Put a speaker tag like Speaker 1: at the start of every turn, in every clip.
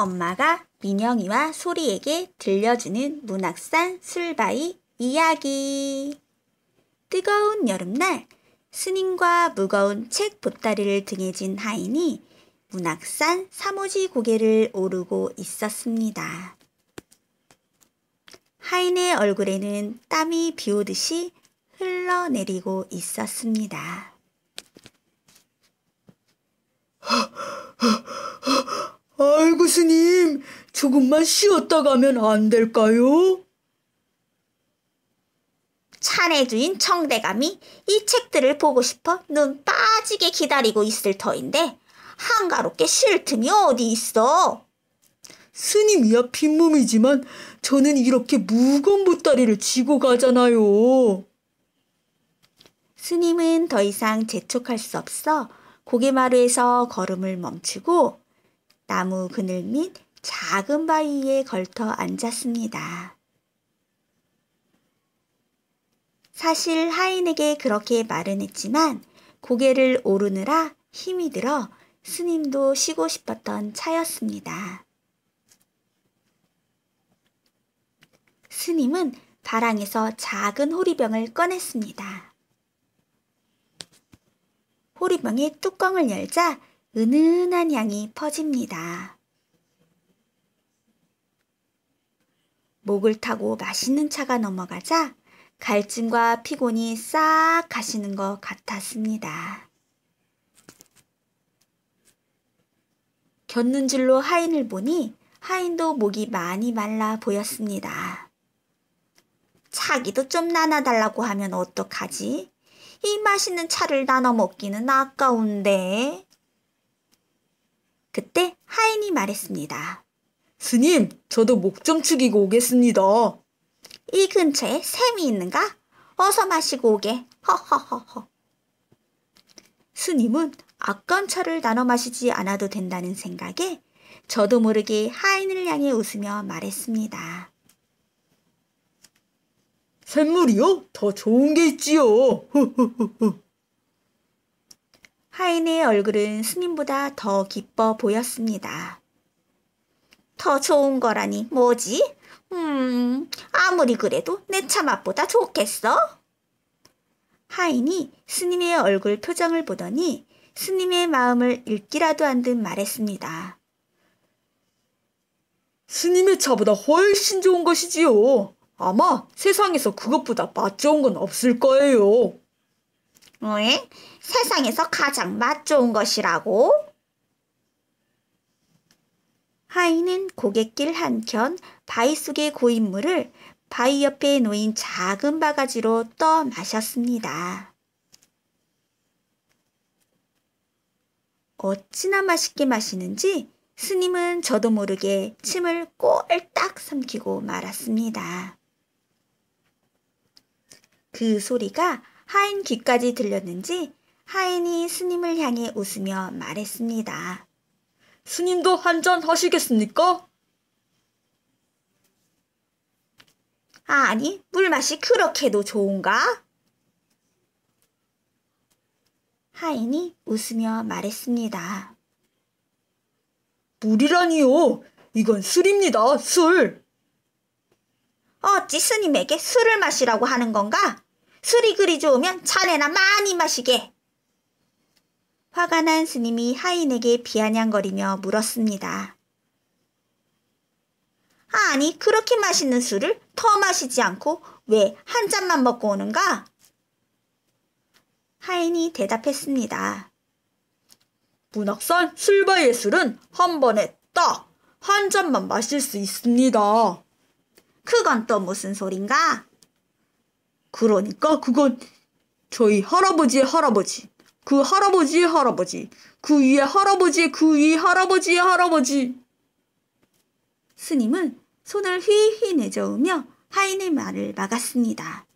Speaker 1: 엄마가 민영이와 소리에게 들려주는 문학산 술바위 이야기. 뜨거운 여름날 스님과 무거운 책 보따리를 등에 진 하인이 문학산 3호지 고개를 오르고 있었습니다. 하인의 얼굴에는 땀이 비 오듯이 흘러내리고 있었습니다.
Speaker 2: 아이고 스님, 조금만 쉬었다 가면 안 될까요?
Speaker 1: 차내 주인 청대감이 이 책들을 보고 싶어 눈 빠지게 기다리고 있을 터인데 한가롭게 쉴 틈이 어디 있어?
Speaker 2: 스님이야 빈몸이지만 저는 이렇게 무거운 보따리를 지고 가잖아요.
Speaker 1: 스님은 더 이상 재촉할 수 없어 고개마루에서 걸음을 멈추고 나무 그늘 및 작은 바위 위에 걸터 앉았습니다. 사실 하인에게 그렇게 말은 했지만 고개를 오르느라 힘이 들어 스님도 쉬고 싶었던 차였습니다. 스님은 바랑에서 작은 호리병을 꺼냈습니다. 호리병의 뚜껑을 열자 은은한 향이 퍼집니다. 목을 타고 맛있는 차가 넘어가자 갈증과 피곤이 싹 가시는 것 같았습니다. 곁눈질로 하인을 보니 하인도 목이 많이 말라 보였습니다. 차기도 좀 나눠달라고 하면 어떡하지? 이 맛있는 차를 나눠 먹기는 아까운데. 그때 하인이 말했습니다.
Speaker 2: 스님, 저도 목 좀 축이고 오겠습니다.
Speaker 1: 이 근처에 샘이 있는가? 어서 마시고 오게. 허허허허. 스님은 아까운 차를 나눠 마시지 않아도 된다는 생각에 저도 모르게 하인을 향해 웃으며 말했습니다.
Speaker 2: 샘물이요? 더 좋은 게 있지요.
Speaker 1: 하인의 얼굴은 스님보다 더 기뻐 보였습니다. 더 좋은 거라니 뭐지? 아무리 그래도 내 차 맛보다 좋겠어? 하인이 스님의 얼굴 표정을 보더니 스님의 마음을 읽기라도 한 듯 말했습니다.
Speaker 2: 스님의 차보다 훨씬 좋은 것이지요. 아마 세상에서 그것보다 맛 좋은 건 없을 거예요.
Speaker 1: 왜? 세상에서 가장 맛 좋은 것이라고? 하인은 고갯길 한켠 바위 속의 고인물을 바위 옆에 놓인 작은 바가지로 떠 마셨습니다. 어찌나 맛있게 마시는지 스님은 저도 모르게 침을 꼴딱 삼키고 말았습니다. 그 소리가 하인 귀까지 들렸는지 하인이 스님을 향해 웃으며 말했습니다.
Speaker 2: 스님도 한잔 하시겠습니까?
Speaker 1: 아니, 물맛이 그렇게도 좋은가? 하인이 웃으며 말했습니다.
Speaker 2: 물이라니요. 이건 술입니다. 술.
Speaker 1: 어찌 스님에게 술을 마시라고 하는 건가? 술이 그리 좋으면 자네나 많이 마시게. 화가 난 스님이 하인에게 비아냥거리며 물었습니다. 아니, 그렇게 맛있는 술을 더 마시지 않고 왜 한 잔만 먹고 오는가? 하인이 대답했습니다.
Speaker 2: 문학산 술바위의 술은 한 번에 딱 한 잔만 마실 수 있습니다.
Speaker 1: 그건 또 무슨 소린가?
Speaker 2: 그러니까 그건 저희 할아버지의 할아버지, 그 할아버지의 할아버지, 그 위에 할아버지의 그 위 할아버지의 할아버지.
Speaker 1: 스님은 손을 휘휘 내저으며 하인의 말을 막았습니다.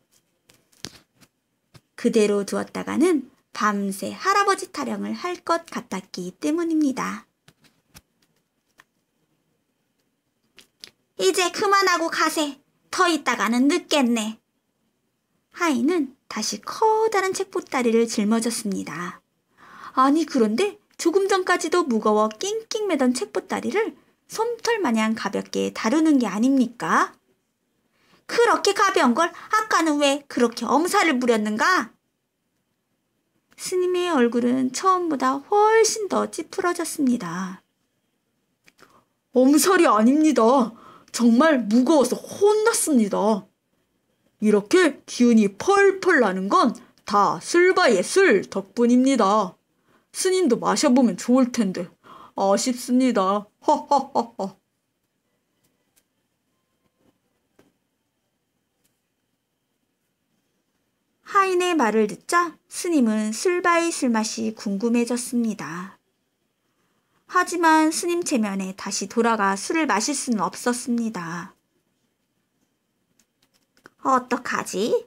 Speaker 1: 그대로 두었다가는 밤새 할아버지 타령을 할 것 같았기 때문입니다. 이제 그만하고 가세. 더 있다가는 늦겠네. 하인은 다시 커다란 책보따리를 짊어졌습니다. 아니 그런데 조금 전까지도 무거워 낑낑 매던 책보따리를 솜털 마냥 가볍게 다루는 게 아닙니까? 그렇게 가벼운 걸 아까는 왜 그렇게 엄살을 부렸는가? 스님의 얼굴은 처음보다 훨씬 더 찌푸러졌습니다.
Speaker 2: 엄살이 아닙니다. 정말 무거워서 혼났습니다. 이렇게 기운이 펄펄 나는 건 다 술바이의 술 덕분입니다. 스님도 마셔보면 좋을 텐데 아쉽습니다. 허허허허.
Speaker 1: 하인의 말을 듣자 스님은 술바이 술맛이 궁금해졌습니다. 하지만 스님 체면에 다시 돌아가 술을 마실 수는 없었습니다. 어떡하지?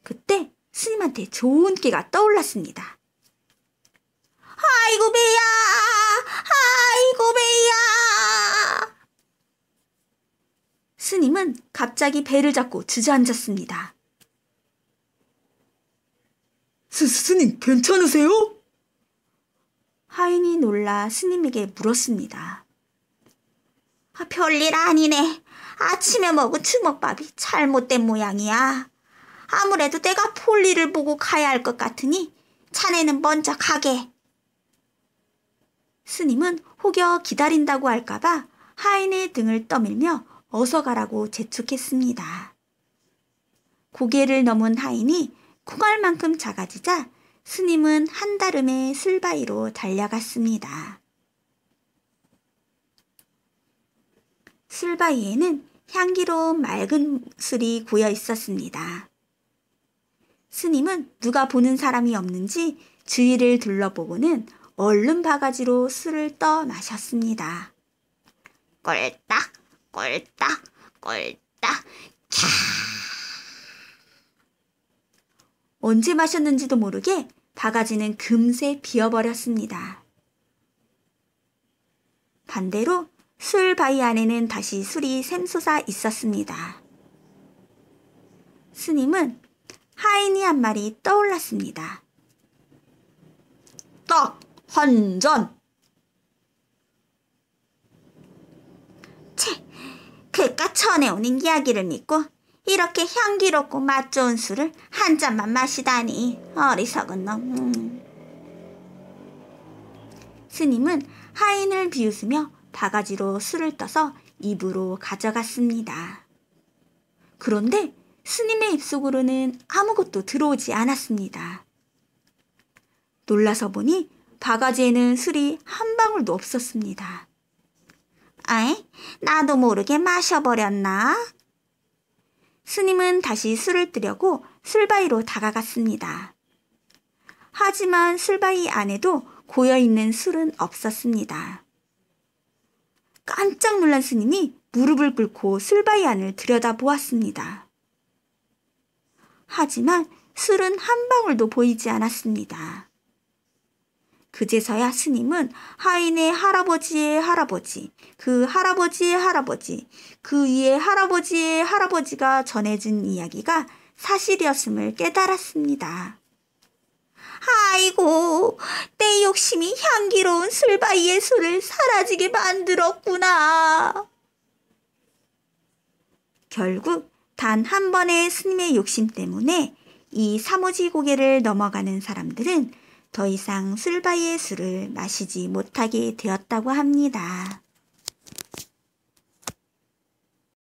Speaker 1: 그때 스님한테 좋은 끼가 떠올랐습니다. 아이고 배야! 아이고 배야! 스님은 갑자기 배를 잡고 주저앉았습니다.
Speaker 2: 스님 괜찮으세요?
Speaker 1: 하인이 놀라 스님에게 물었습니다. 별일 아니네. 아침에 먹은 주먹밥이 잘못된 모양이야. 아무래도 내가 볼일을 보고 가야 할 것 같으니 자네는 먼저 가게. 스님은 혹여 기다린다고 할까봐 하인의 등을 떠밀며 어서 가라고 재촉했습니다. 고개를 넘은 하인이 콩알만큼 작아지자 스님은 한달음에 술바위로 달려갔습니다. 술바위에는 향기로운 맑은 술이 고여 있었습니다. 스님은 누가 보는 사람이 없는지 주위를 둘러보고는 얼른 바가지로 술을 떠 마셨습니다. 꼴딱, 꼴딱, 꼴딱, 캬! 언제 마셨는지도 모르게 바가지는 금세 비어버렸습니다. 반대로 술 바위 안에는 다시 술이 샘솟아 있었습니다. 스님은 하인이 한 말이 떠올랐습니다.
Speaker 2: 딱 한 잔.
Speaker 1: 채, 그깟 전해오는 이야기를 믿고 이렇게 향기롭고 맛 좋은 술을 한 잔만 마시다니 어리석은 놈. 스님은 하인을 비웃으며 바가지로 술을 떠서 입으로 가져갔습니다. 그런데 스님의 입속으로는 아무것도 들어오지 않았습니다. 놀라서 보니 바가지에는 술이 한 방울도 없었습니다. 아이, 나도 모르게 마셔버렸나? 스님은 다시 술을 뜨려고 술바위로 다가갔습니다. 하지만 술바위 안에도 고여있는 술은 없었습니다. 깜짝 놀란 스님이 무릎을 꿇고 술바위 안을 들여다보았습니다. 하지만 술은 한 방울도 보이지 않았습니다. 그제서야 스님은 하인의 할아버지의 할아버지, 그 할아버지의 할아버지, 그 위에 할아버지의 할아버지가 전해준 이야기가 사실이었음을 깨달았습니다. 아이고, 내 욕심이 향기로운 술바위의 술을 사라지게 만들었구나. 결국 단 한 번의 스님의 욕심 때문에 이 사무지 고개를 넘어가는 사람들은 더 이상 술바위의 술을 마시지 못하게 되었다고 합니다.